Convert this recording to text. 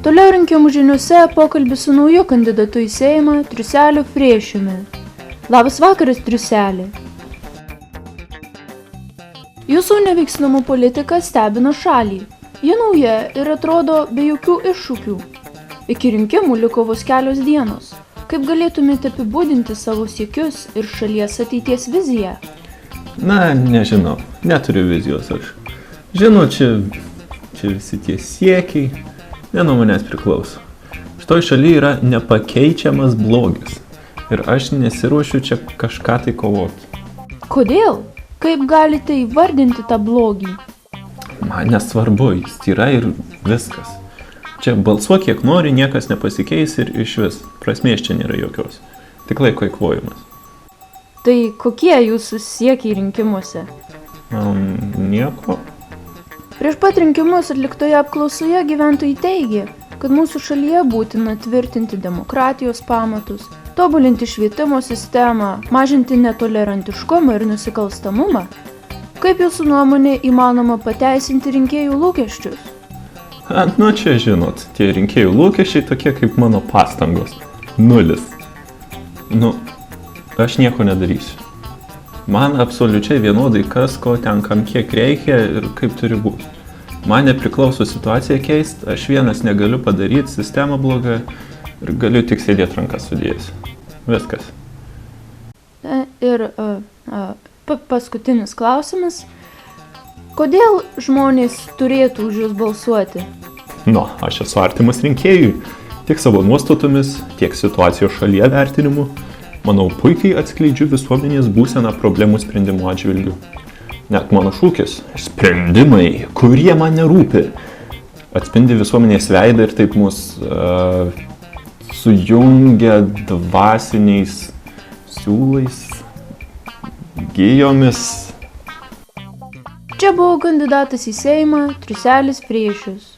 Toliau rinkimų žiniuose pokalbis su nauju kandidatu į Seimą Triuseliu Frėšiumi. Labas vakaras, Triuseli. Jūsų neveiksnumų politika stebina šalį. Ji nauja ir atrodo be jokių iššūkių. Iki rinkimų liko vos kelios dienos. Kaip galėtumėte apibūdinti savo siekius ir šalies ateities viziją? Na, nežinau, neturiu vizijos aš. Žinau, čia visi tie siekiai, ne nuo manęs priklauso. Šitoj šaly yra nepakeičiamas blogis ir aš nesiruošiu čia kažką tai kovoti. Kodėl? Kaip galite įvardinti tą blogį? Man nesvarbu, jis yra ir viskas. Čia balsuok kiek nori, niekas nepasikeis ir išvis. Prasmės čia nėra jokios. Tik laiko eikvojimas. Tai kokie jūsų siekiai rinkimuose? Nieko. Prieš pat rinkimus atliktoje apklausoje gyventojai teigė, kad mūsų šalyje būtina tvirtinti demokratijos pamatus, tobulinti švietimo sistemą, mažinti netolerantiškumą ir nusikalstamumą. Kaip jūsų nuomonė įmanoma pateisinti rinkėjų lūkesčius? Čia žinot, tie rinkėjų lūkesčiai tokie kaip mano pastangos. 0. Aš nieko nedarysiu. Man absoliučiai vienodai kas, ko ten kam kiek reikia ir kaip turi būti. Man nepriklauso situaciją keist, aš vienas negaliu padaryti, sistema bloga ir galiu tik sėdėti rankas sudėjęs. Viskas. Ir paskutinis klausimas. Kodėl žmonės turėtų už jūs balsuoti? Aš esu artimas rinkėjui, tiek savo nuostatomis, tiek situacijos šalyje vertinimu. Manau, puikiai atskleidžiu visuomenės būseną problemų sprendimo atžvilgių. Net mano šūkis – sprendimai, kurie man nerūpi, atspindi visuomenės veidą ir taip mus sujungia dvasiniais siūlais, gijomis. Čia buvo kandidatas į Seimą Triuselis Frėšius.